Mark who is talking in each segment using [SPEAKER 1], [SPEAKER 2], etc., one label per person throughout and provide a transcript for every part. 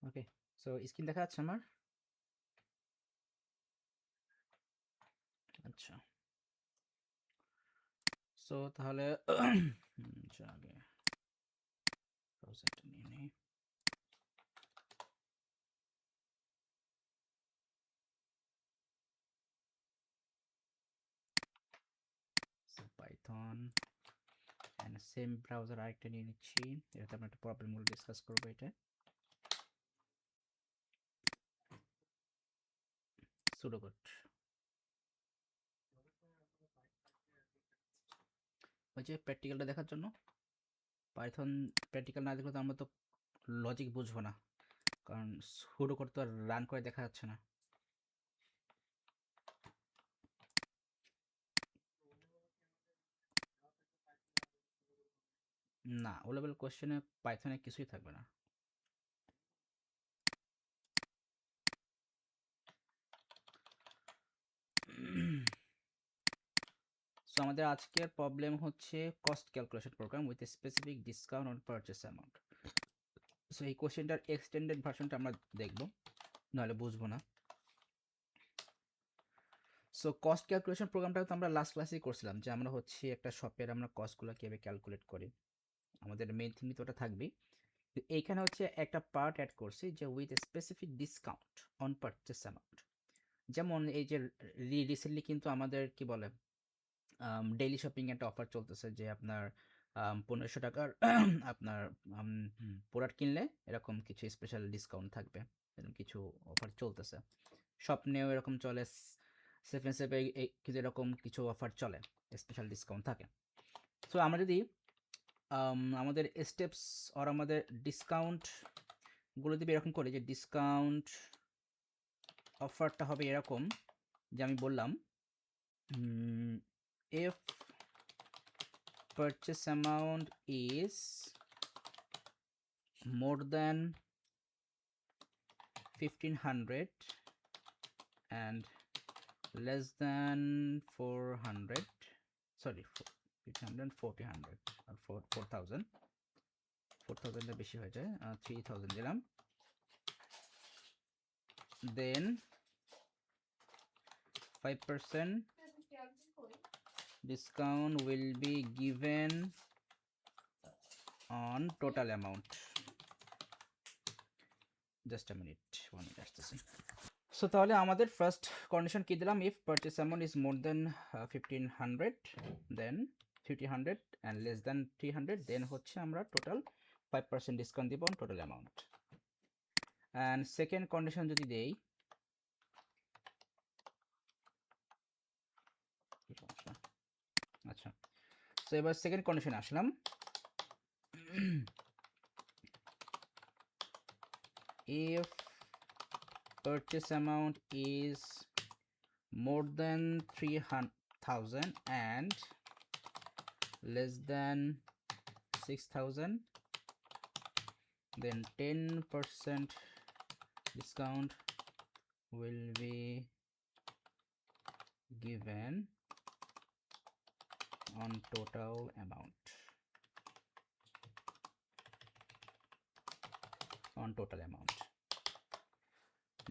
[SPEAKER 1] ওকে, so screen দেখা যাচ্ছে আমার? আচ্ছা, সো তাহলে আগে ব্রাউজারটা নিয়ে নিই। পাইথন অ্যান্ড সেম ব্রাউজার আরেকটা নিয়ে নিচ্ছি, এটাতে আমরা একটা প্রবলেমগুলো ডিসকাস করবো। এটা সুডোকোড, ওই যে প্র্যাকটিক্যালটা দেখার জন্য। পাইথন প্র্যাকটিক্যাল না দেখলে তো আমরা তো লজিক বুঝবো না, কারণ সুডোকোড তো আর রান করে দেখা যাচ্ছে না। না, ও লেভেল কোশ্চেনে পাইথনে কিছুই থাকবে না। সো আমাদের আজকের প্রবলেম হচ্ছে cost calculation program with specific discount on purchase amount. So এই কোশ্চেনটার এক্সটেন্ডেড ভার্সনটা আমরা দেখব, নাহলে বুঝবো না। সো কস্ট ক্যালকুলেশন প্রোগ্রামটা তো আমরা লাস্ট ক্লাসেই করছিলাম, যে আমরা হচ্ছে একটা শপের আমরা কস্টগুলো কীভাবে ক্যালকুলেট করি। আমাদের মেইন থিমই তো ওটা থাকবেই। তো এইখানে হচ্ছে একটা পার্ট অ্যাড করছি, যে with specific discount on purchase amount. যেমন এই যে রিসেন্টলি কিন্তু আমাদের কি বলে ডেইলি শপিং একটা অফার চলতেছে, যে আপনার 1500 টাকার আপনার প্রোডাক্ট কিনলে এরকম কিছু স্পেশাল ডিসকাউন্ট থাকবে, এরকম কিছু অফার চলতেছে। স্বপ্নেও এরকম চলে, সেভেন সেভে কিছু এরকম কিছু অফার চলে, স্পেশাল ডিসকাউন্ট থাকে। সো আমরা যদি আমাদের স্টেপস আর আমাদের ডিসকাউন্টগুলো যদি এরকম করি, যে ডিসকাউন্ট অফারটা হবে এরকম, যে আমি বললাম if purchase amount is more than 1500 and less than 400, sorry 1500 1400 আর 4000 এর বেশি হয়ে যায়, 3000 দিলাম, then 5% discount will be given on total amount. Just a minute, 1 minute আসতেছি। সো তাহলে আমাদের ফার্স্ট কন্ডিশন কি দিলাম, if purchase amount is more than 1500 than 1500 and less than 300, then হচ্ছে আমরা টোটাল 5% ডিসকাউন্ট দিব on total amount. And second condition যদি দেই, আচ্ছা, সো এবার সেকেন্ড কন্ডিশনে আসলাম। if purchase amount is more than 3000 and less than 6000, then 10% discount will be given on total amount.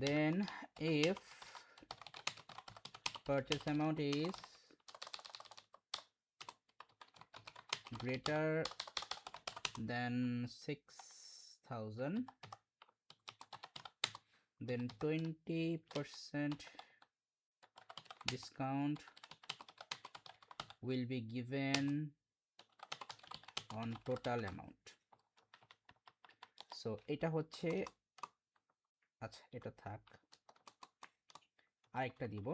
[SPEAKER 1] Then if purchase amount is greater than 6000, then 20% discount will be given on total amount. So এটা হচ্ছে, আচ্ছা এটা থাক, আরেকটা দিব।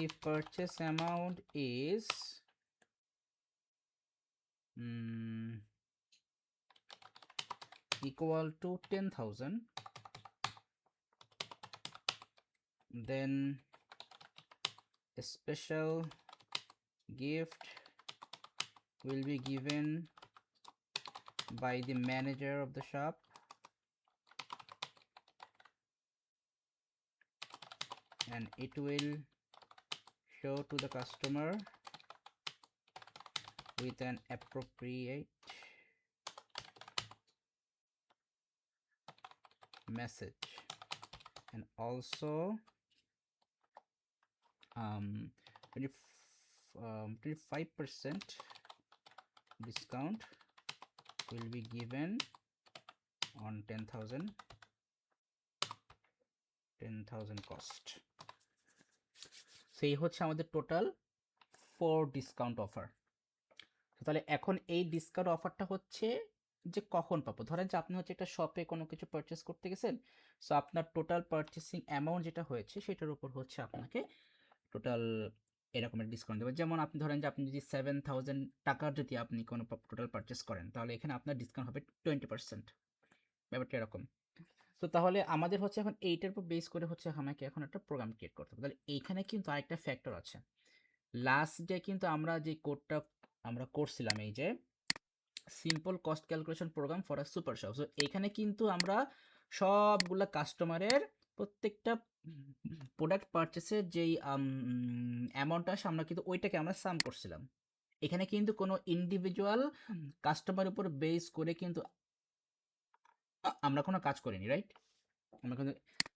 [SPEAKER 1] if purchase amount is equal to 10,000, then a special gift will be given by the manager of the shop and it will show to the customer with an appropriate message, and also 25% discount will be given on 10,000 cost. সেই হচ্ছে আমাদের total 4 discount offer. তাহলে এখন এই discount অফারটা হচ্ছে যে কখন পাবো, ধরেন যে আপনি হচ্ছে একটা শপে কোনো কিছু পারচেস করতে গেছেন, সো আপনার টোটাল পারচেসিং অ্যামাউন্ট যেটা হয়েছে সেটার উপর হচ্ছে আপনাকে টোটাল এরকম একটা ডিসকাউন্ট দেবে। যেমন আপনি ধরেন যে আপনি যদি 7,000 টাকার যদি আপনি কোনো টোটাল পারচেস করেন, তাহলে এখানে আপনার ডিসকাউন্ট হবে 20%, ব্যাপারটা এরকম। তো তাহলে আমাদের হচ্ছে এখন এইটার উপর বেস করে হচ্ছে আমাকে এখন একটা প্রোগ্রাম ক্রিয়েট করতে হবে। তাহলে এইখানে কিন্তু আরেকটা ফ্যাক্টর আছে, লাস্ট ডে কিন্তু আমরা যে কোডটা আমরা করছিলাম, এই যে simple cost calculation program for a super shop, so এখানে কিন্তু আমরা সবগুলা কাস্টমারের প্রত্যেকটা প্রোডাক্ট পারচেসের যেই অ্যামাউন্ট আসে আমরা কিন্তু ওইটাকে আমরা সাম করছিলাম। এখানে কিন্তু কোনো ইন্ডিভিজুয়াল কাস্টমার উপর বেস করে কিন্তু আমরা কোনো কাজ করিনি, রাইট? আমরা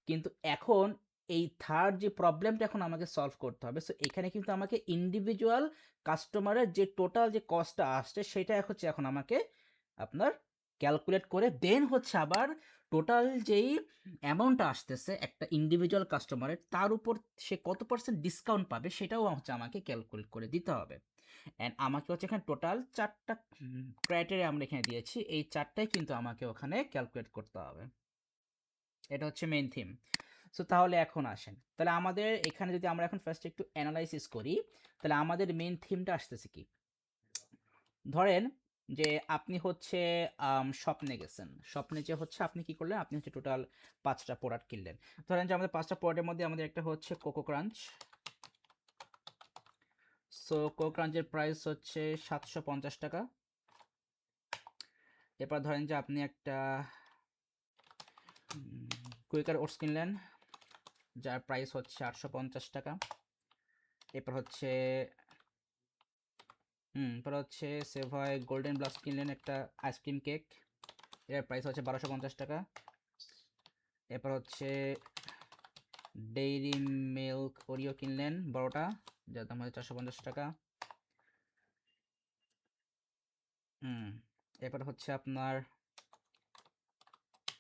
[SPEAKER 1] কিন্তু এখন এই থার্ড যে প্রবলেমটা এখন আমাকে সলভ করতে হবে, সো এখানে কিন্তু আমাকে ইন্ডিভিজুয়াল কাস্টমারের যে টোটাল যে কস্টটা আসছে সেটা হচ্ছে এখন আমাকে আপনার ক্যালকুলেট করে দেন হচ্ছে আবার টোটাল যেই অ্যামাউন্টটা আসতেছে একটা ইন্ডিভিজুয়াল কাস্টমারের, তার উপর সে কত পার্সেন্ট ডিসকাউন্ট পাবে সেটাও হচ্ছে আমাকে ক্যালকুলেট করে দিতে হবে। অ্যান্ড আমাকে হচ্ছে এখানে টোটাল 4টা ক্রাইটেরিয়া আমরা এখানে দিয়েছি, এই 4টাই কিন্তু আমাকে ওখানে ক্যালকুলেট করতে হবে। এটা হচ্ছে মেইন থিম। সো তাহলে এখন আসেন, তাহলে আমাদের এখানে যদি আমরা এখন ফার্স্ট একটু অ্যানালাইসিস করি, তাহলে আমাদের মেইন থিমটা আসতেছে কি, ধরেন যে আপনি হচ্ছে স্বপ্নে গেছেন, স্বপ্নে যে হচ্ছে আপনি কি করলেন, আপনি হচ্ছে টোটাল 5টা প্রোডাক্ট কিনলেন। ধরেন যে আমাদের 5টা প্রোডাক্টের মধ্যে আমাদের একটা হচ্ছে কোকো ক্রাঞ্চ, সো কোকো ক্রাঞ্চের প্রাইস হচ্ছে 750 টাকা। এরপর ধরেন যে আপনি একটা কুইকার ওটস কিনলেন, যার প্রাইস হচ্ছে 850 টাকা। এরপর হচ্ছে এরপর হচ্ছে সেভয় গোল্ডেন ব্লাস্ট কিনলেন একটা আইসক্রিম কেক, এর প্রাইস হচ্ছে 1250 টাকা। এরপর হচ্ছে ডেইরি মিল্ক ওরিও কিনলেন বড়টা, যার দাম হচ্ছে 450 টাকা। এরপর হচ্ছে আপনার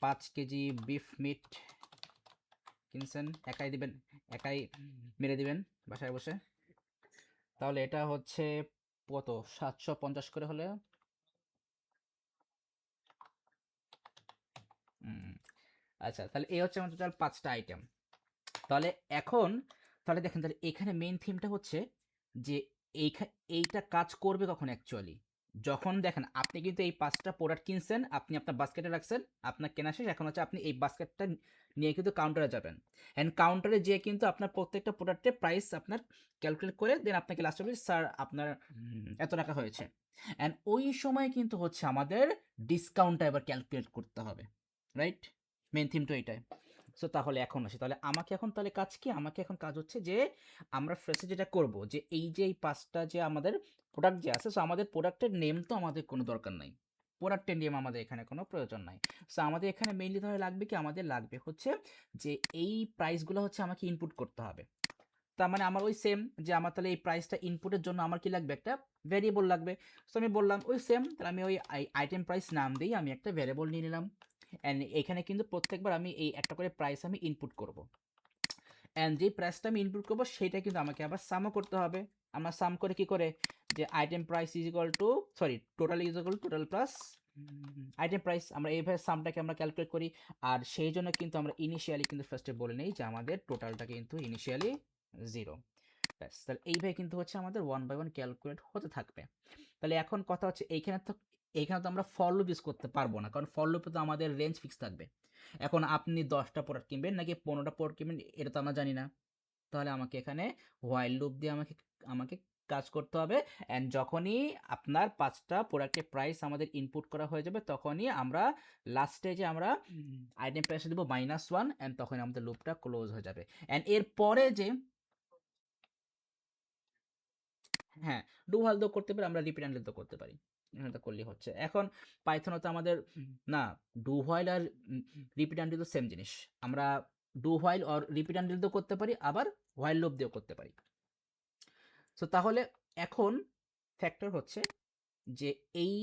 [SPEAKER 1] 5 কেজি বিফ মিট কিনছেন, একাই দিবেন, একাই মেরে দিবেন বাসায় বসে, তাহলে এটা হচ্ছে কত, 750 করে হলে আচ্ছা, তাহলে এই হচ্ছে আমার টোটাল 5টা আইটেম। তাহলে এখন তাহলে দেখেন, তাহলে এখানে মেইন থিমটা হচ্ছে যে এইটা কাজ করবে কখন অ্যাকচুয়ালি, যখন দেখেন আপনি কিন্তু এই 5টা প্রোডাক্ট কিনছেন, আপনি আপনার বাস্কেটে রাখছেন, আপনার কেনা শেষ, এখন হচ্ছে আপনি এই বাস্কেটটা নিয়ে কিন্তু কাউন্টারে যাবেন, অ্যান্ড কাউন্টারে যেয়ে কিন্তু আপনার প্রত্যেকটা প্রোডাক্টের প্রাইস আপনার ক্যালকুলেট করে দেন আপনাকে লাস্ট হবে স্যার আপনার এত টাকা হয়েছে, অ্যান্ড ওই সময় কিন্তু হচ্ছে আমাদের ডিসকাউন্টটা এবার ক্যালকুলেট করতে হবে, রাইট? মেন থিম তো এটাই। সো তাহলে এখন আসি, তাহলে আমাকে এখন তাহলে কাজ কি, আমাকে এখন কাজ হচ্ছে যে আমরা ফ্রেশে যেটা করব, যে এই যে এই 5টা যে আমাদের প্রোডাক্ট যে আছে, সো আমাদের প্রোডাক্টের নেম তো আমাদের কোনো দরকার নাই, প্রোডাক্টের নেম আমাদের এখানে কোনো প্রয়োজন নাই। সো আমাদের এখানে মেইনলি তাহলে লাগবে কি, আমাদের লাগবে হচ্ছে যে এই প্রাইসগুলো হচ্ছে আমাকে ইনপুট করতে হবে। তার মানে আমার ওই সেম যে আমার তাহলে এই প্রাইসটা ইনপুটের জন্য আমার কি লাগবে, একটা ভ্যারিয়েবল লাগবে। সো আমি বললাম ওই সেম, তাহলে আমি ওই আইটেম প্রাইস নাম দিই, আমি একটা ভ্যারিয়েবল নিয়ে নিলাম, অ্যান্ড এখানে কিন্তু প্রত্যেকবার আমি এই একটা করে প্রাইস আমি ইনপুট করব, অ্যান্ড যেই প্রাইসটা আমি ইনপুট করবো সেটা কিন্তু আমাকে আবার সামও করতে হবে। আমরা সাম করে কি করে, যে item price is equal to total is equal total plus item price, আমরা এইভাবে সামটাকে আমরা ক্যালকুলেট করি। আর সেই জন্য কিন্তু আমরা ইনিশিয়ালি কিন্তু ফার্স্টে বলে নেই যে আমাদের টোটালটা কিন্তু ইনিশিয়ালি 0, ব্যাস। তাহলে এইভাবে কিন্তু হচ্ছে আমাদের 1 বাই 1 ক্যালকুলেট হতে থাকবে। তাহলে এখন কথা হচ্ছে এইখানে তো আমরা ফর লুপ ইউজ করতে পারবো না, কারণ ফর লুপে তো আমাদের রেঞ্জ ফিক্স থাকবে। এখন আপনি 10টা প্রোডাক্ট কিনবেন নাকি 15টা প্রোডাক্ট কিনবেন এটা তো আমরা জানি না, তাহলে আমাকে এখানে হোয়াইল লুপ দিয়ে আমাকে আমাকে কাজ করতে হবে, অ্যান্ড যখনই আপনার 5টা প্রোডাক্টের প্রাইস আমাদের ইনপুট করা হয়ে যাবে, তখনই আমরা লাস্টে যে আমরা আইটেম প্রাইস দেবো -1, অ্যান্ড তখন আমাদের লুপটা ক্লোজ হয়ে যাবে। অ্যান্ড এরপরে যে হ্যাঁ, ডু হোয়াইল দিয়েও করতে পারি, আমরা রিপিট অ্যান্ড দিয়েও করতে পারি। এটা করলেই হচ্ছে। এখন পাইথনে তো আমাদের না, ডু হোয়াইল আর রিপিট অ্যান্ড তো সেম জিনিস। আমরা do while or repeat and দিয়েও করতে পারি, আবার হোয়াইল লুপ দিয়েও করতে পারি। সো তাহলে এখন ফ্যাক্টর হচ্ছে যে এই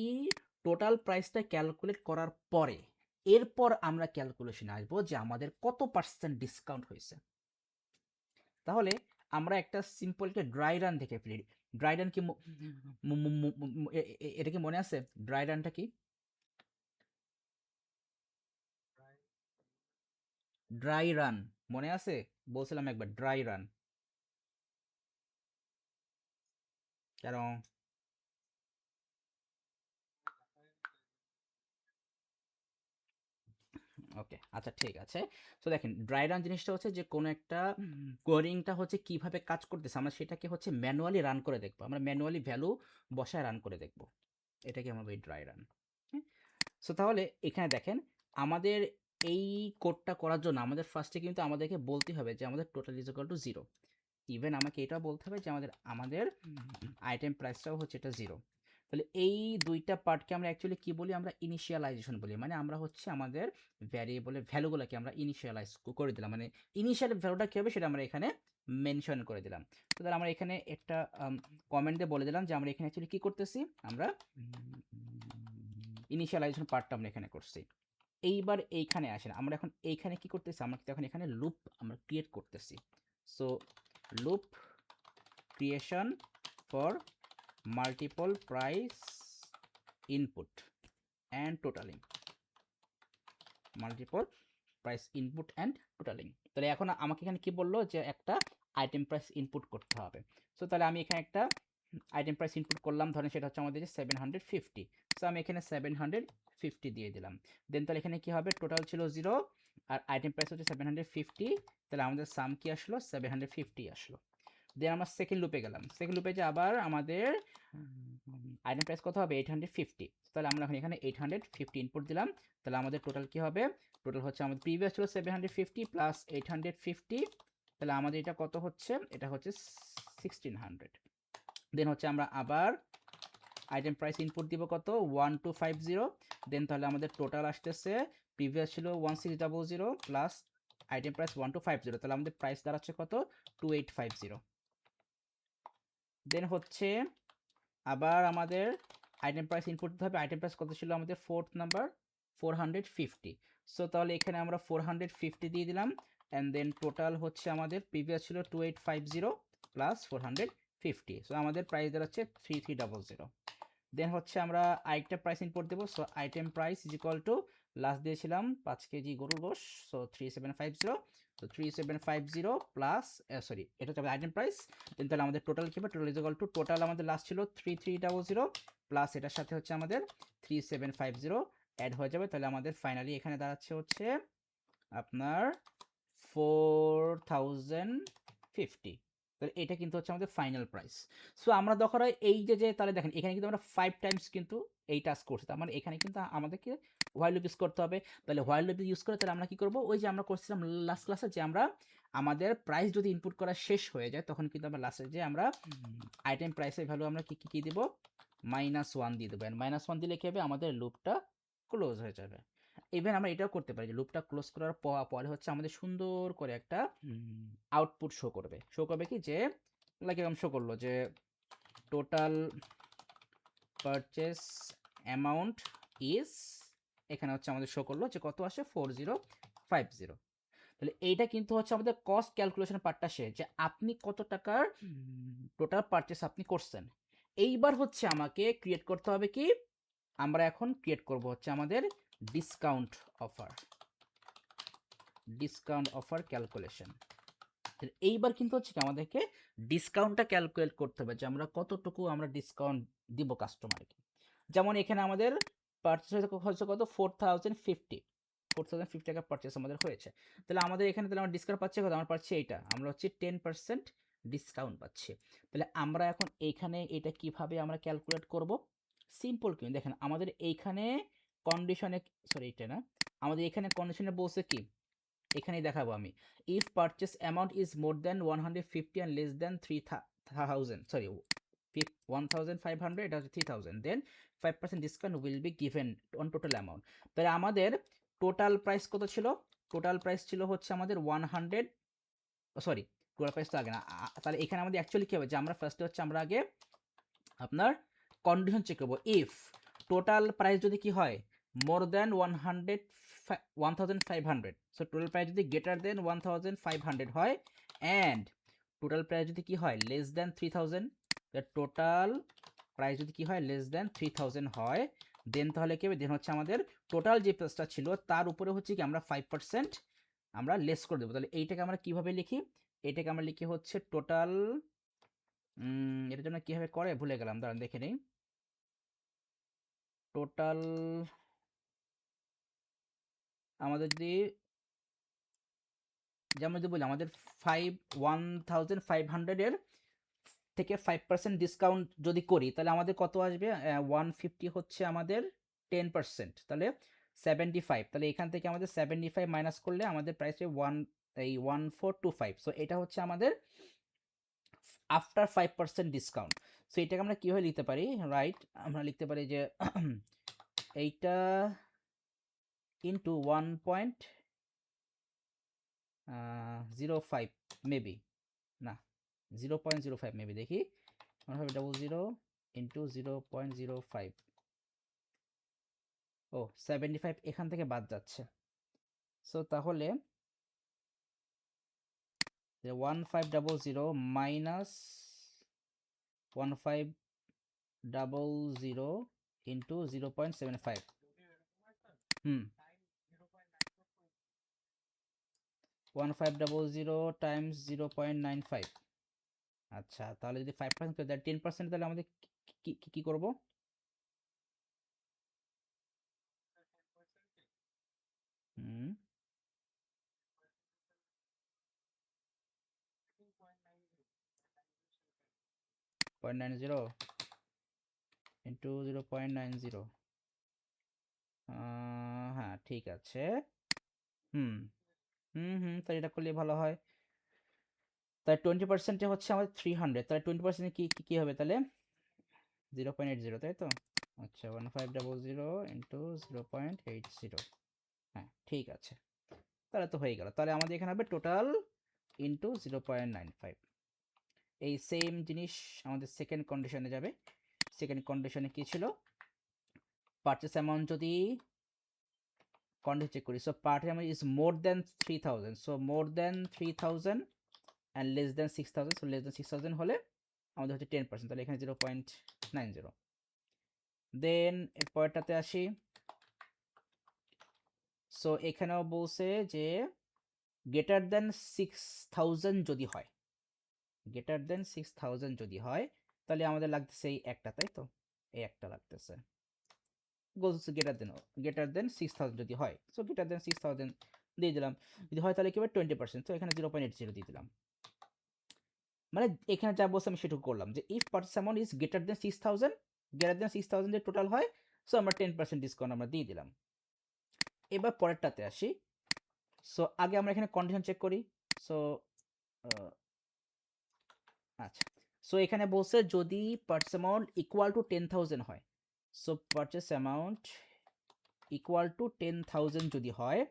[SPEAKER 1] টোটাল প্রাইসটা ক্যালকুলেট করার পরে এরপর আমরা ক্যালকুলেশনে আসবো যে আমাদের কত পার্সেন্ট ডিসকাউন্ট হয়েছে। তাহলে আমরা একটা সিম্পল একটা ড্রাই রান দেখে ফেলি। ড্রাই রান কি এটা কি মনে আছে? ড্রাই রানটা কি? ড্রাই রান মনে আছে? বলছিলাম একবার ড্রাই রান। কারণ ওকে, আচ্ছা ঠিক আছে। তো দেখেন ড্রাই রান জিনিসটা হচ্ছে যে কোনো একটা কোডিংটা হচ্ছে কিভাবে কাজ করতেছে আমরা সেটাকে হচ্ছে ম্যানুয়ালি রান করে দেখবো, আমরা ম্যানুয়ালি ভ্যালু বসায় রান করে দেখবো, এটাকে আমরা বলি ড্রাই রান। সো তাহলে এখানে দেখেন আমাদের এই কোডটা করার জন্য আমাদের ফার্স্টে কিন্তু আমাদেরকে বলতে হবে যে আমাদের total is equal to 0। Even আমাকে এটাও বলতে হবে যে আমাদের আমাদের আইটেম প্রাইসটাও হচ্ছে এটা 0। তাহলে এই দুইটা পার্টকে আমরা অ্যাকচুয়ালি কি বলি? আমরা ইনিশিয়ালাইজেশন বলি। মানে আমরা হচ্ছে আমাদের ভ্যারিয়েবলের ভ্যালুগুলোকে আমরা ইনিশিয়ালাইজ করে দিলাম, মানে ইনিশিয়াল ভ্যালুটা কী হবে সেটা আমরা এখানে মেনশন করে দিলাম। তো তাহলে আমরা এখানে একটা কমেন্ট দিয়ে বলে দিলাম যে আমরা এখানে অ্যাকচুয়ালি কী করতেছি, আমরা ইনিশিয়ালাইজেশন পার্টটা আমরা এখানে করছি। এইবার এইখানে আসেন, আমরা এখন এইখানে কি করতেছি, আমরা এখন এখানে লুপ আমরা ক্রিয়েট করতেছি। So loop creation for multiple price input and totalling, multiple price input and totalling. তাহলে এখন আমাকে এখানে কি বললো যে একটা আইটেম প্রাইস ইনপুট করতে হবে। সো তাহলে আমি এখানে একটা আইটেম প্রাইস ইনপুট করলাম, ধরেন সেটা হচ্ছে আমাদের যে 750। সো আমি এখানে 750 দিয়ে দিলাম। দেন তাহলে এখানে কি হবে, টোটাল ছিল 0 আর আইটেম প্রাইস হচ্ছে 750, তাহলে আমাদের সাম কি আসলো, 750 আসলো। দেন আমরা সেকেন্ড লুপে গেলাম, সেকেন্ড লুপে যে আবার আমাদের আইটেম প্রাইস কত হবে, 850। তাহলে আমরা এখন এখানে 850 ইনপুট দিলাম। তাহলে আমাদের টোটাল কি হবে, টোটাল হচ্ছে আমাদের প্রিভিয়াস ছিল 750 প্লাস 850, তাহলে আমাদের এটা কত হচ্ছে, এটা হচ্ছে 1600। দেন হচ্ছে আমরা আবার আইটেম প্রাইস ইনপুট দিব কত, 1250। দেন তাহলে আমাদের টোটাল আসতেছে, প্রিভিয়াস ছিল 1600 প্লাস আইটেম প্রাইস 1250, তাহলে আমাদের প্রাইস দাঁড়াচ্ছে কত, 2850। দেন হচ্ছে আবার আমাদের আইটেম প্রাইস ইনপুট দিতে হবে, আইটেম প্রাইস কত ছিল আমাদের, ফোর্থ নাম্বার 450। সো তাহলে এখানে আমরা 450 দিয়ে দিলাম। অ্যান্ড দেন টোটাল হচ্ছে আমাদের প্রিভিয়াস ছিল 2850 প্লাস 450, সো আমাদের প্রাইস দাঁড়াচ্ছে 3300। দেন হচ্ছে আমরা আরেকটা প্রাইস ইনপুট দেবো। So item price is equal to last দিয়েছিলাম 5 কেজি গরুর গোশ, সো 3750। তো 3750 প্লাস সরি এটা হচ্ছে আইটেম প্রাইস। দেন তাহলে আমাদের টোটাল কী হবে, total is equal to total আমাদের লাস্ট ছিল 3300 প্লাস এটার সাথে হচ্ছে আমাদের 3750 অ্যাড হয়ে যাবে। তাহলে আমাদের ফাইনালি এখানে দাঁড়াচ্ছে হচ্ছে আপনার 4050। তাহলে এটা কিন্তু হচ্ছে আমাদের ফাইনাল প্রাইস। সো আমরা যখন এই যে তাহলে দেখেন এখানে কিন্তু আমরা 5 টাইমস কিন্তু এই টাস্ক করছি, তার মানে এখানে কিন্তু আমাদেরকে হোয়াইল লুপ ইউজ করতে হবে। তাহলে হোয়াইল লুপ ইউজ করে তাহলে আমরা কি করব, ওই যে আমরা করছিলাম লাস্ট ক্লাসে যে আমরা আমাদের প্রাইস যদি ইনপুট করা শেষ হয়ে যায় তখন কিন্তু আমরা লাস্টে যে আমরা আইটেম প্রাইসের ভ্যালু আমরা কি দিব, -1 দিয়ে দেবো। -1 দিলে কি হবে, আমাদের লুপটা ক্লোজ হয়ে যাবে। ইভেন আমরা এটাও করতে পারি যে লুপটা ক্লোজ করার পরে হচ্ছে আমাদের সুন্দর করে একটা আউটপুট শো করবে। শো করবে কি, যে লাইক এরকম শো করলো যে টোটাল পারচেস অ্যামাউন্ট ইজ, এখানে হচ্ছে আমাদের শো করলো যে কত আসে, 4050। তাহলে এইটা কিন্তু হচ্ছে আমাদের কস্ট ক্যালকুলেশন পার্টটা শেষ, যে আপনি কত টাকার টোটাল পারচেস আপনি করছেন। এইবার হচ্ছে আমাকে ক্রিয়েট করতে হবে কি, আমরা এখন ক্রিয়েট করব হচ্ছে আমাদের discount offer, discount offer calculation. এইবার কিন্তু হচ্ছে কি আমাদেরকে ডিসকাউন্টটা ক্যালকুলেট করতে হবে যে আমরা কতটুকু আমরা ডিসকাউন্ট দিব কাস্টমারকে। যেমন এখানে আমাদের পারচেস হচ্ছে কত, 4050, 4050 টাকা পারচেস আমাদের হয়েছে। তাহলে আমাদের এখানে তাহলে আমরা ডিসকাউন্ট পাচ্ছি কত, আমরা পাচ্ছি এইটা, আমরা হচ্ছে 10% ডিসকাউন্ট পাচ্ছি। তাহলে আমরা এখন এইখানে এটা কিভাবে আমরা ক্যালকুলেট করব, সিম্পল কিন্তু দেখেন আমাদের এইখানে কন্ডিশনে, সরি এটা না, আমাদের এখানে কন্ডিশনে বলছে কি, এখানেই দেখাবো আমি, if purchase amount is more than 150 and less than 3000, sorry 1500, এটা হচ্ছে 3000, দেন 5% discount will be given on total amount. তাহলে আমাদের টোটাল প্রাইস কত ছিল? টোটাল প্রাইস ছিল হচ্ছে আমাদের 100, সরি টোটাল প্রাইস তো আগে না। তাহলে এখানে আমাদের অ্যাকচুয়ালি কী হবে যে আমরা ফার্স্টে হচ্ছে আমরা আগে আপনার কন্ডিশন চেক করবো। ইফ টোটাল প্রাইস যদি কি হয় more than 1500, so total price যদি গ্রেটার দেন 1500 হয়, অ্যান্ড টোটাল প্রাইস যদি কি হয় লেস দ্যান 3000, টোটাল প্রাইস যদি কি হয় লেস দ্যান 3000 হয়, দেন তাহলে কি হবে, দেন হচ্ছে আমাদের টোটাল যে প্রাইসটা ছিল তার উপরে হচ্ছে কি আমরা 5% আমরা লেস করে দেবো। তাহলে এইটাকে আমরা কিভাবে লিখি? এটাকে আমরা লিখি হচ্ছে টোটাল, এটার জন্য কীভাবে করে ভুলে গেলাম, দাঁড়ান দেখে নিই। টোটাল আমাদের যদি যেমন যদি বলি আমাদের 1500 থেকে 5% ডিসকাউন্ট যদি করি তাহলে আমাদের কত আসবে? 150 হচ্ছে আমাদের 10%, তাহলে 75। তাহলে এখান থেকে আমাদের 75 মাইনাস করলে আমাদের প্রাইস 1425। সো এটা হচ্ছে আমাদের আফটার 5% ডিসকাউন্ট। সো এটাকে আমরা কীভাবে লিখতে পারি? রাইট, আমরা লিখতে পারি যে এইটা ইন্টু 1.05 মেবি, না 0.05 মেবি, দেখি 100 ইন্টু 0.05, ও 75 এখান থেকে বাদ যাচ্ছে। সো তাহলে 1500 মাইনাস 1500 ইন্টু 0.75, হুম 1500 টাইমস 0.95। আচ্ছা, তাহলে যদি 5% করে দেয় 10%, তাহলে আমাদের কি করবো? হুম 0.90 ইন্টু 0.90, হ্যাঁ ঠিক আছে। হুম হুম হুম তাহলে এটা করলে ভালো হয়। তাই 20% হচ্ছে আমাদের 300, তাহলে 20% কি হবে তাহলে 0.80, তাই তো? আচ্ছা 1500 ইন্টু 0.80, হ্যাঁ ঠিক আছে, তাহলে তো হয়ে গেল। তাহলে আমাদের এখানে হবে টোটাল ইন্টু 0.95। এই সেম জিনিস আমাদের সেকেন্ড কন্ডিশনে যাবে। সেকেন্ড কন্ডিশনে কি ছিল? পারচেস অ্যামাউন্ট যদি কন্ডিশন চেক করি, so purchase amount is more than 3000, so more than 3000 and less than 6000, so less than 6000 হলে আমাদের হচ্ছে 10%, তাহলে এখানে 0.90। দেন এর পরেরটাতে আসি। সো এখানেও বলছে যে গ্রেটার দেন 6000 যদি হয়, গ্রেটার দেন 6000 যদি হয় তাহলে আমাদের লাগতেছে এই একটা, তাই তো? এই একটা লাগতেছে গোলস গ্রেটার দেন 6000 যদি হয়, সো গ্রেটার দেন 6000 দিয়ে দিলাম। যদি হয় তাহলে কি হবে 20%, তো এখানে 0.80 দিয়ে দিলাম। মানে এখানে যা বলছে আমি সেটুকু করলাম যে if purchase amount is greater than 6000, greater than 6000 যে টোটাল হয়, সো আমরা 10% ডিসকাউন্ট আমরা দিয়ে দিলাম। এবার পরেরটাতে আসি। সো আগে আমরা এখানে কন্ডিশন চেক করি। সো আচ্ছা, সো এখানে বলছে যদি পারচেস অ্যামাউন্ট ইকুয়াল টু 10,000 হয়, so purchase amount equal to 10,000 যদি হয়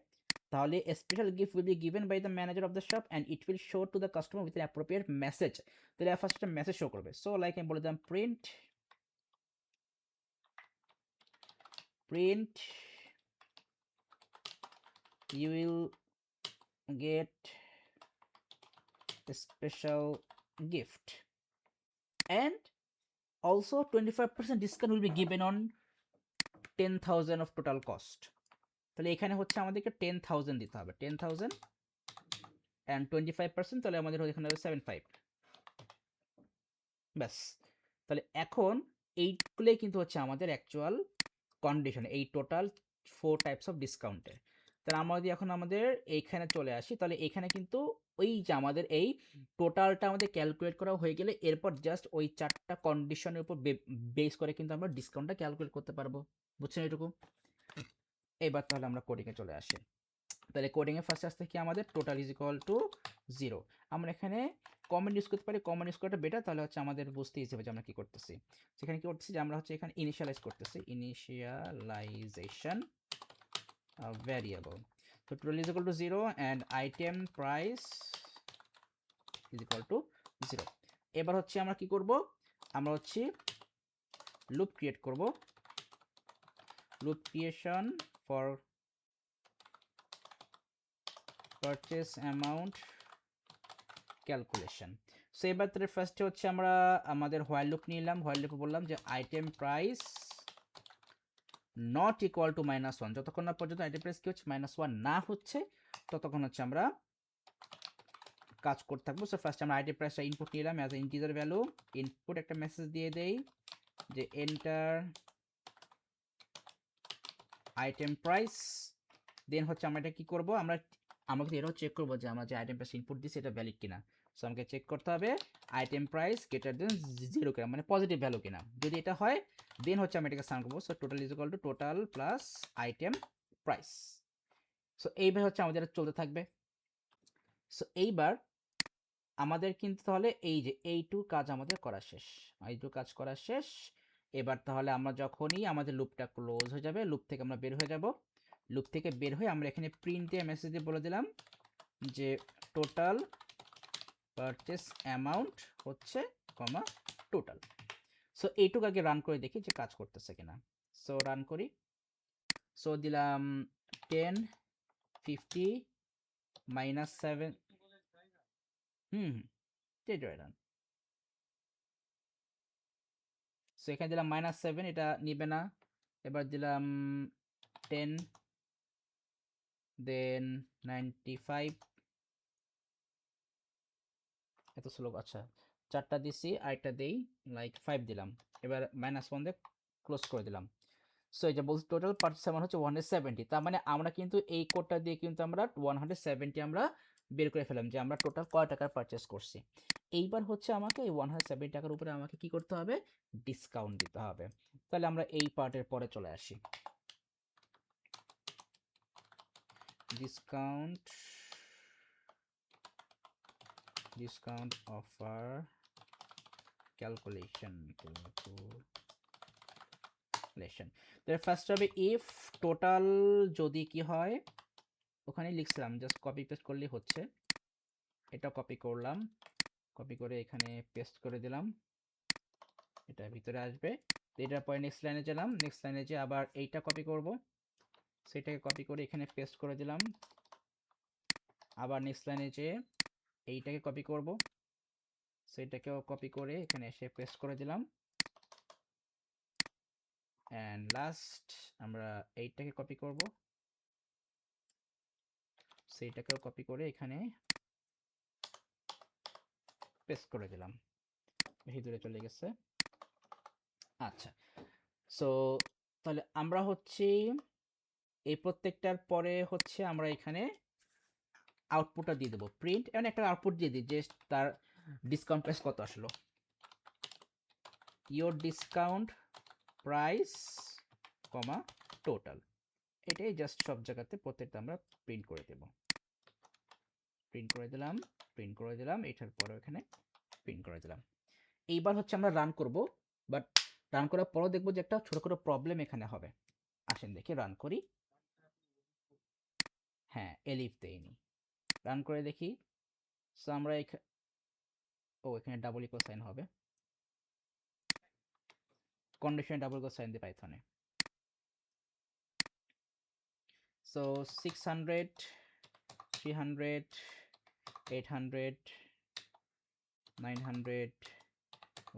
[SPEAKER 1] তাহলে a special gift will be given by the manager of the shop and it will show to the customer with an appropriate message। তাহলে first একটা message show করবে। So like আমি বলে দিলাম print you will get a special gift and also 25% discount will be given on 10,000 of total cost। তাহলে এখানে হচ্ছে আমাদেরকে 10,000 দিতে হবে, 10,000 and 25%, তাহলে আমাদের এখানে হবে 75। ব্যাস, তাহলে এখন এইগুলোই কিন্তু হচ্ছে আমাদের অ্যাকচুয়াল কন্ডিশন, এই টোটাল 4 টাইপস অফ ডিসকাউন্টের। তাহলে আমরা যদি এখন আমাদের এইখানে চলে আসি তাহলে এখানে কিন্তু ওই যে আমাদের এই টোটালটা আমাদের ক্যালকুলেট করা হয়ে গেলে এরপর জাস্ট ওই 4টা কন্ডিশনের উপর বেস করে কিন্তু আমরা ডিসকাউন্টটা ক্যালকুলেট করতে পারবো। বুঝছেন এটুকু? এবার তাহলে আমরা কোডিংয়ে চলে আসি। তাহলে কোডিং এর ফার্স্ট আসতে কি আমাদের টোটাল ইজ ইকুয়াল টু 0। আমরা এখানে কমেন্ট ইউজ করতে পারি, কমেন্ট ইউজ করাটা বেটার, তাহলে হচ্ছে আমাদের বুঝতে ইজি হবে যে আমরা কি করতেছি। সেখানে কি করতেছি যে আমরা হচ্ছে এখানে ইনিশিয়ালাইজ করতেছি, ইনিশিয়ালাইজেশন ভ্যারিয়েবল। তো total is equal to 0 and item price is equal to 0। এবার হচ্ছে আমরা কি করব, আমরা হচ্ছে লুপ ক্রিয়েট করব, loop creation for purchase amount calculation. So এবার তাহলে ফার্স্টে হচ্ছে আমরা আমাদের হোয়াইল লুপ নিলাম, হোয়াইল লুপে বললাম যে item price not equal to -1, যতক্ষণ না পর্যন্ত আইটেম প্রাইস কি হচ্ছে -1 না হচ্ছে ততক্ষণ হচ্ছে আমরা কাজ করতে থাকবো। সো ফার্স্ট আমরা আইটেম প্রাইসটা ইনপুট নিলাম as a integer value, input একটা মেসেজ দিয়ে দেই যে এন্টার আইটেম প্রাইস। দেন হচ্ছে আমরা এটা কি করব, আমরা কিন্তু এটাও চেক করবো যে আমরা যে আইটেম প্রাইস ইনপুট দিচ্ছি এটা ভ্যালিড কিনা। সো আমাকে চেক করতে হবে আইটেম প্রাইস গ্রেটার দেন 0 কিনা, মানে পজিটিভ ভ্যালু কিনা। যদি এটা হয় দেন হচ্ছে আমি এটাকে সাম করবো। So total is equal to total plus item price. So এইভাবে হচ্ছে আমাদের চলতে থাকবে। সো এইবার আমাদের কিন্তু তাহলে এই যে এইটু কাজ আমাদের করা শেষ, এইটু কাজ করা শেষ। এবার তাহলে আমরা যখনই আমাদের লুপটা ক্লোজ হয়ে যাবে, লুপ থেকে আমরা বের হয়ে যাব, লুপ থেকে বের হয়ে আমরা এখানে প্রিন্টে মেসেজ দিয়ে বলে দিলাম যে টোটাল পারচেস অ্যামাউন্ট হচ্ছে কমা টোটাল। সো এইটুকু আগে রান করে দেখি যে কাজ করতেছে কিনা। সো রান করি, সো দিলাম 10 50 -7 হুম রান। সো এখানে দিলাম -7, এটা নিবে না। এবার দিলাম 10 দেন 95, এত স্লো, আচ্ছা 4টা দিছি, আরেকটা দেই লাইক 5 দিলাম। এবার -1 দিয়ে ক্লোজ করে দিলাম। সো এই যে বলছি টোটাল পারচেস অ্যামাউন্ট হচ্ছে 170, তার মানে আমরা কিন্তু এই কোডটা দিয়ে কিন্তু আমরা 170 আমরা বের করে ফেলাম যে আমরা টোটাল কয় টাকার পারচেস করছি। এইবার হচ্ছে আমাকে এই 170 টাকার উপরে আমাকে কি করতে হবে, ডিসকাউন্ট দিতে হবে। তাহলে আমরা এই পার্টের পরে চলে আসি, ডিসকাউন্ট অফার ক্যালকুলেশন। ফার্স্ট হবে ইফ টোটাল যদি কি হয়, ওখানে লিখছিলাম জাস্ট কপি পেস্ট করলেই হচ্ছে। এটা কপি করলাম, কপি করে এখানে পেস্ট করে দিলাম, এটা ভিতরে আসবে। এটার পরে নেক্সট লাইনে গেলাম, নেক্সট লাইনে যে আবার এইটা কপি করব, সেটাকে কপি করে এখানে পেস্ট করে দিলাম। আবার নেক্সট লাইনে যে এইটাকে কপি করব, সেটাকেও কপি করে এখানে এসে পেস্ট করে দিলাম। অ্যান্ড লাস্ট আমরা এইটাকে কপি করব, সেইটাকেও কপি করে এখানে পেস্ট করে দিলাম, ভিতরে চলে গেছে। আচ্ছা, সো তাহলে আমরা হচ্ছে এই প্রত্যেকটার পরে হচ্ছে আমরা এখানে আউটপুটটা দিয়ে দেবো, প্রিন্ট এমন একটা আউটপুট দিয়ে দিই যে তার ডিসকাউন্ট প্রাইস কত আসলো, your discount price comma total. এটাই জাস্ট সব জায়গাতে প্রত্যেকটা আমরা প্রিন্ট করে দেব, প্রিন্ট করে দিলাম, প্রিন্ট করে দিলাম, এটার পরে এখানে প্রিন্ট করে দিলাম। এইবার হচ্ছে আমরা রান করব, বাট রান করার পরও দেখবো যে একটা ছোটখাটো প্রবলেম এখানে হবে। আসেন দেখি রান করি, হ্যাঁ এলিফ দেইনি, রান করে দেখি। সো আমরা এখানে ডাবল ইকুয়াল সাইন হবে, কন্ডিশন ডাবল ইকুয়াল সাইন দিয়ে পাইথনে। সো 600 300 800 900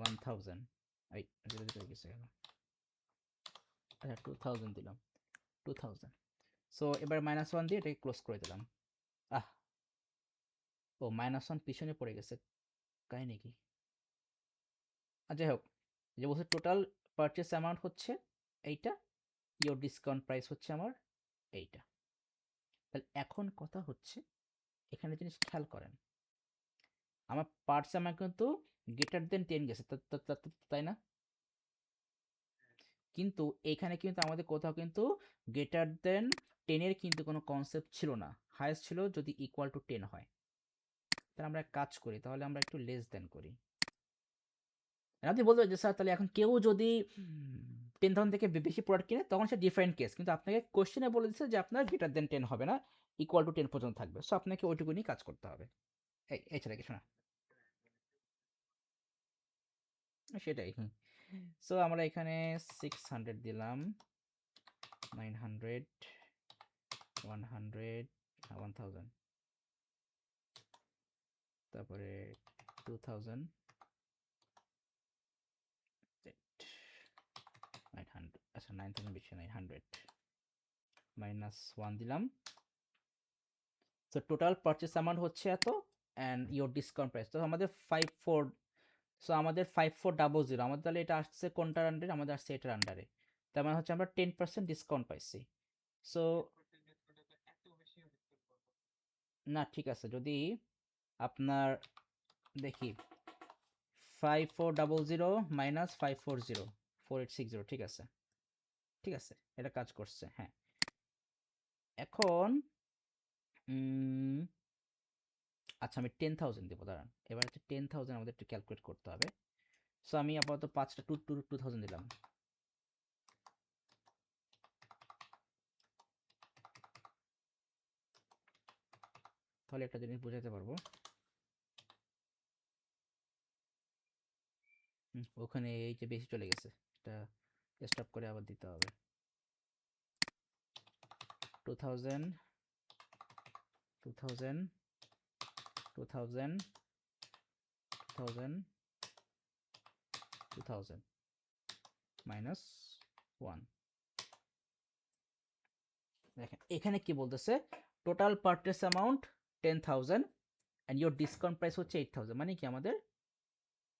[SPEAKER 1] 1000, এই গেছে কেন, আচ্ছা 2000 দিলাম, 2000। সো এবার -1 দিয়ে এটাকে ক্লোজ করে দিলাম। ও -1 পিছনে পড়ে গেছে, তাই নাকি? যাই হোক, যে বলছে টোটাল পারচেস অ্যামাউন্ট হচ্ছে এইটা, ইয়োর ডিসকাউন্ট প্রাইস হচ্ছে আমার এইটা। তাহলে এখন কথা হচ্ছে এখানে জিনিস খেয়াল করেন, আমার পার্টস অ্যামাউন্ট কিন্তু গ্রেটার দেন 10 গেছে, তাই না? কিন্তু এখানে কিন্তু আমাদের কোথাও কিন্তু গ্রেটার দেন 10 এর কিন্তু কোনো কনসেপ্ট ছিল না, হায়েস্ট ছিল যদি ইকুয়াল টু 10 হয়। তাহলে আমরা এক কাজ করি, তাহলে আমরা একটু লেস দেন করি। আপনি বলতে যে স্যার তাহলে এখন কেউ যদি 10,000 থেকে বেশি প্রোডাক্ট কিনে তখন সে ডিফারেন্ট কেস, কিন্তু আপনাকে কোশ্চেনে বলে দিচ্ছে যে আপনার গ্রেটার দেন 10 হবে না, ইকুয়াল টু 10 পর্যন্ত থাকবে। সো আপনাকে ওইটুকু নিয়ে কাজ করতে হবে, এছাড়া কিছু না। সেটাই। সো আমরা এখানে 600 দিলাম, 900, 100, 1000, তারপরে 2000, 900, আচ্ছা 9000 বেশি, 900 -1 দিলাম। সো টোটাল পারচেস অ্যামাউন্ট হচ্ছে এত, অ্যান্ড ইওর ডিসকাউন্ট প্রাইস তো আমাদের 54। সো আমাদের 5400, আমাদের তাহলে এটা আসছে কোনটার আন্ডারে? আমাদের আসছে এটার আন্ডারে। তার মানে হচ্ছে আমরা 10% ডিসকাউন্ট পাইছি। সো না ঠিক আছে, যদি আপনার দেখি 5400 -540, 4860, ঠিক আছে, ঠিক আছে, এটা কাজ করছে। হ্যাঁ, এখন আচ্ছা আমি 10,000 দেবো, দাঁড়ান, এবার হচ্ছে 10,000 আমাদের একটু ক্যালকুলেট করতে হবে। সো আমি আপাতত 5টা 2000 দিলাম। তাহলে একটা জিনিস বোঝাতে পারবো, ওখানে এই যে বেশি চলে গেছে, এটা স্টপ করে আবার দিতে হবে। 2000, 2000, 2000, 2000, 2000 -1। দেখেন এখানে কি বলতেছে, total purchase amount 10,000 and your discount price হচ্ছে 8,000, মানে কি আমাদের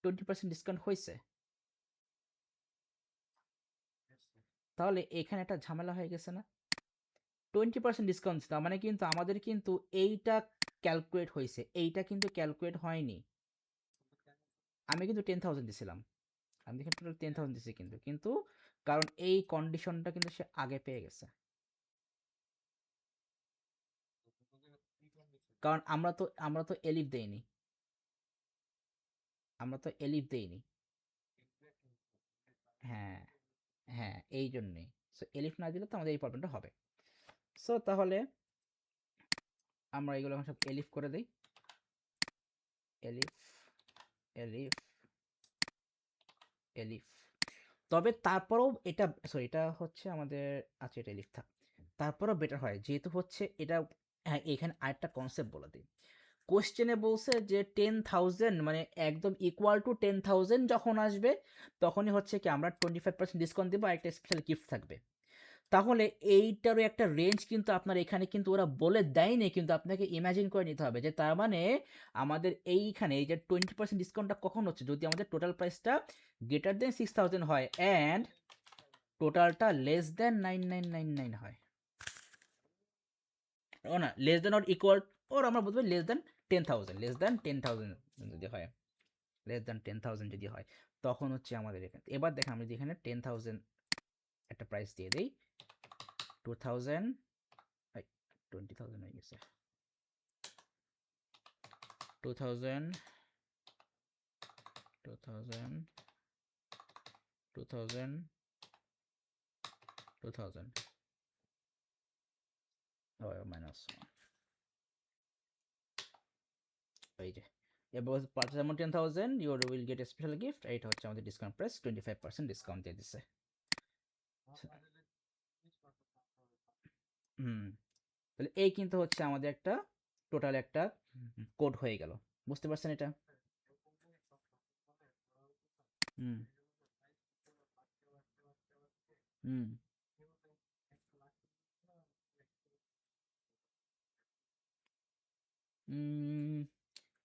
[SPEAKER 1] 20% ডিসকাউন্ট হয়েছে। তাহলে এখানে একটা ঝামেলা হয়ে গেছে না? 20% ডিসকাউন্ট, তার মানে কিন্তু আমাদের কিন্তু এইটা ক্যালকুলেট হয়েছে, এইটা কিন্তু ক্যালকুলেট হয়নি। আমি কিন্তু 10,000 দিছিলাম, আমি এখানে টোটাল 10,000 দিছি, কিন্তু কিন্তু কারণ এই কন্ডিশনটা কিন্তু সে আগে পেয়ে গেছে, কারণ আমরা তো এলিফ দেইনি, আমরা তো এলিফ দেইনি। হ্যাঁ, হ্যাঁ, এই জন্যই। সো এলিফ না দিলে তো আমাদের এই প্রবলেমটা হবে। সো তাহলে আমরা এগুলো এখন সব এলিফ করে দিই, এলিফ, এলিফ, এলিফ। তবে তারপরেও এটা, সরি এটা হচ্ছে আমাদের, আচ্ছা এটা এলিফ থাক, তারপরেও বেটার হয় যেহেতু হচ্ছে এটা। হ্যাঁ, এখানে আরেকটা কনসেপ্ট বলে দিই, কোশ্চেনে বলছে যে 10,000 মানে একদম ইকুয়াল টু 10,000 যখন আসবে তখনই হচ্ছে কি আমরা 25% ডিসকাউন্ট দেবো, আর একটা স্পেশাল গিফট থাকবে। তাহলে এইটারও একটা রেঞ্জ কিন্তু আপনার এখানে কিন্তু ওরা বলে দেয়নি, কিন্তু আপনাকে ইমাজিন করে নিতে হবে যে তার মানে আমাদের এইখানে এই যে 20% ডিসকাউন্টটা কখন হচ্ছে, যদি আমাদের টোটাল প্রাইসটা গ্রেটার দেন 6,000 হয় অ্যান্ড টোটালটা লেস দেন 9999 হয়। ও না, লেস দেন অর ইকুয়াল, ওর আমরা বলবো লেস দেন 10,000, লেস দেন 10,000 যদি হয়, লেস দেন 10,000 যদি হয়, তখন হচ্ছে আমাদের এখানে। এবার দেখেন আমরা যদি এখানে 10,000 একটা প্রাইস দিয়ে দিই, 2,000, 20,000 হয়ে গেছে, 2,000, 2,000, 2,000, 2,000, -1, এই যে এবার purchase amount 10,000, you will get a special gift, এইটা হচ্ছে আমাদের ডিসকাউন্ট প্রাইস, 25% ডিসকাউন্ট দিয়ে দিচ্ছে। হুম, তাহলে এই কিন্তু হচ্ছে আমাদের একটা টোটাল একটা কোড হয়ে গেল, বুঝতে পারছেন এটা? হুম, হুম, উম,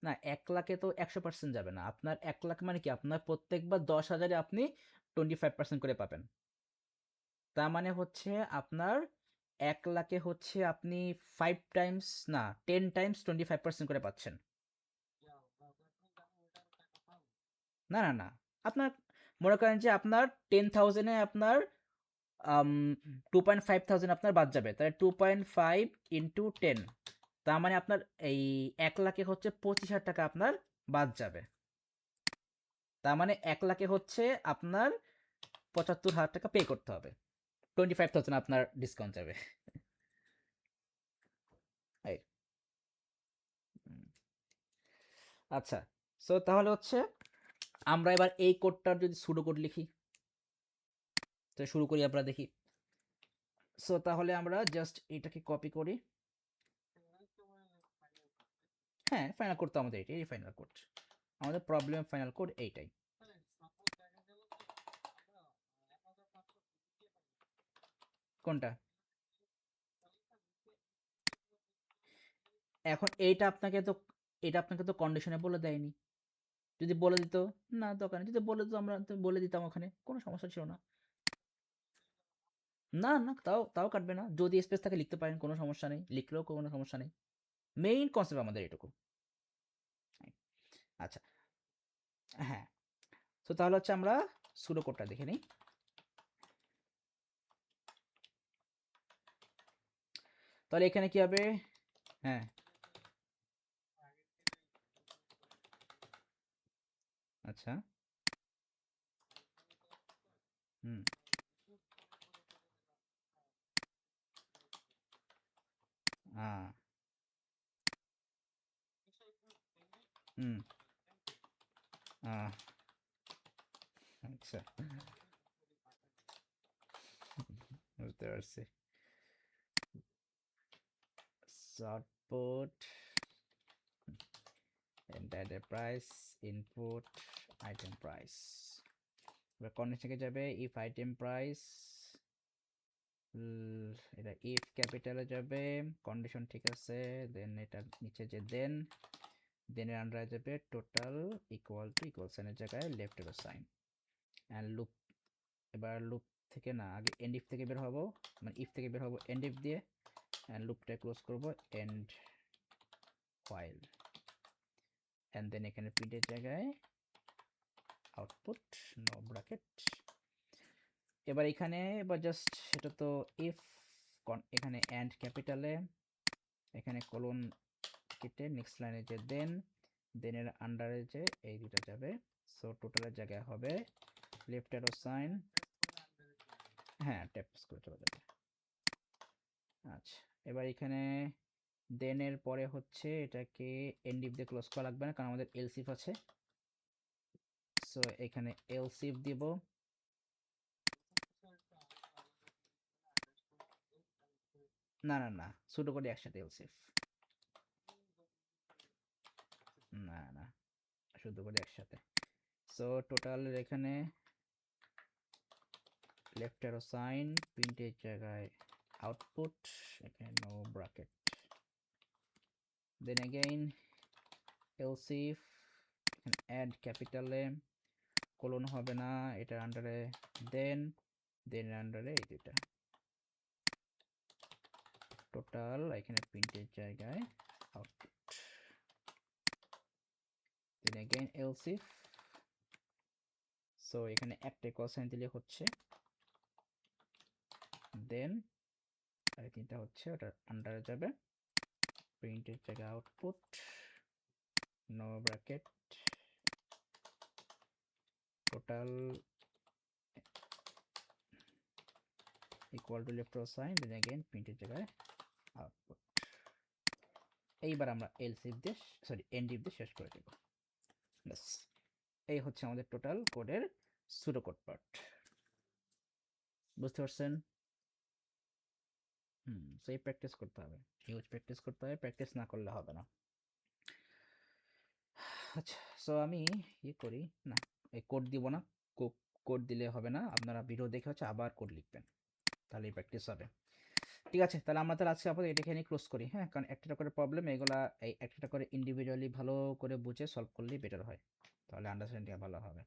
[SPEAKER 1] না 1 লাখে তো 100% যাবে না, আপনার 1 লাখ মানে কি আপনার প্রত্যেকবার 10,000-এ আপনি 25% করে পাবেন। তার মানে হচ্ছে আপনার 1 লাখে হচ্ছে আপনি 5 টাইমস, না 10 টাইমস 25% করে পাচ্ছেন। না না না, আপনার মনে করেন যে আপনার 10,000-এ আপনার 2,500 আপনার বাদ যাবে, তাহলে 2.5 ইন্টু 10, তার মানে আপনার এই 1 লাখে হচ্ছে 25,000 টাকা আপনার বাদ যাবে। তার মানে 1 লাখে হচ্ছে আপনার 75,000 টাকা পে করতে হবে, 25,000 আপনার ডিসকাউন্ট যাবে। এই, আচ্ছা, সো তাহলে হচ্ছে আমরা এবার এই কোডটার যদি সুডো কোড লিখি, তো শুরু করি আমরা দেখি। সো তাহলে আমরা জাস্ট এটাকে কপি করি। হ্যাঁ, ফাইনাল কোড তো আমাদের এটাই ফাইনাল কোড, আমাদের প্রবলেম ফাইনাল কোড এইটাই। কোনটা? এখন এটা আপনাকে তো কন্ডিশনে বলে দেয়নি। যদি বলে দিত, না দরকার নেই, যদি বলে দিত আমরা তো বলে দিতাম, ওখানে কোনো সমস্যা ছিল না। না না, তাও তাও কাটবে না, যদি স্পেস থাকে লিখতে পারেন, কোনো সমস্যা নেই, লিখলেও কোনো সমস্যা নেই। মেইন কনসেপ্ট আমাদের এটুকু। আচ্ছা, হ্যাঁ, তো তাহলে হচ্ছে আমরা সুডো কোডটা দেখে নিই। তাহলে এখানে কি হবে? হ্যাঁ, আচ্ছা, হুম, আ হুম, আ আচ্ছা, বুঝতে পারছি। Shot put, enter price, input, item price. এবার কন্ডিশনকে যাবে ইফ আইটেম প্রাইস, এটা ইফ ক্যাপিটালে যাবে, কন্ডিশন ঠিক আছে, দেন এটা নিচে যে দেনের আন্ডারে যাবে টোটাল ইকুয়াল টু ইকুয়াল সাইনের জায়গায় left arrow sign, and loop. এবার লুপ থেকে না, আগে এন্ড ইফ থেকে বের হবো, মানে ইফ থেকে বের হবো এন্ড ইফ দিয়ে, অ্যান্ড লুপটা ক্লোজ করবো এন্ড ফাইল, অ্যান্ড দেন এখানে প্রিন্টের জায়গায় আউটপুট নো ব্র্যাকেট। এবার এখানে এবার জাস্ট এটা তো ইফ, এখানে অ্যান্ড ক্যাপিটালে, এখানে কোলন কেটে নেক্সট লাইনে যে দেনের আন্ডারে যে এই দুটা যাবে, সো টোটালের জায়গায় হবে লেফট অ্যারো সাইন, হ্যাঁ ট্যাপস করে চলে যাবে। আচ্ছা, এবার এখানে দেনের পরে হচ্ছে এটাকে এন্ড ইফ দিয়ে ক্লোজ করা লাগবে না, কারণ আমাদের এলসিফ আছে, সো এখানে এলসিফ দিব, না না না, সুডো কোডে একসাথে এলসিফ, না না, শুধু করে একসাথে। সো টোটাল এখানে লেফট অ্যারো সাইন, প্রিন্টের জায়গায় আউটপুট, এখানে no bracket, then again else if, add ক্যাপিটালে, কোলন হবে না, এটার আন্ডারে দেনের আন্ডারে এই দুইটা, টোটাল এখানে প্রিন্টের জায়গায় output, then again else if, so এখানে একটা ইকুয়াল সাইন দিলে হচ্ছে, দেন আর তিনটা হচ্ছে ওটার আন্ডারে যাবে, প্রিন্টের জায়গায় output no bracket, total equal to left sign, then again প্রিন্টের জায়গায় আউটপুট। এইবার আমরা এলসিফ দিয়ে, সরি এন্ড ইফ দিয়ে শেষ করে দেব। ব্যাস, এই হচ্ছে আমাদের টোটাল কোডের সুডো কোড পার্ট। বুঝতে পারছেন? সেই প্র্যাকটিস করতে হবে, হিউজ প্র্যাকটিস করতে হবে, প্র্যাকটিস না করলে হবে না। আচ্ছা, সো আমি করি না, এই কোড দিব না, কোড দিলে হবে না, আপনারা ভিডিও দেখে হচ্ছে আবার কোড লিখবেন, তাহলেই প্র্যাকটিস হবে। ঠিক আছে, তাহলে আমরা তাহলে আজকে আপাতত এটা এখানে ক্লোজ করি। হ্যাঁ, কারণ একটা করে প্রবলেম, এগুলা এই একটা করে ইন্ডিভিজুয়ালি ভালো করে বুঝে সলভ করলেই বেটার হয়, তাহলে আন্ডারস্ট্যান্ডিং ভালো হবে।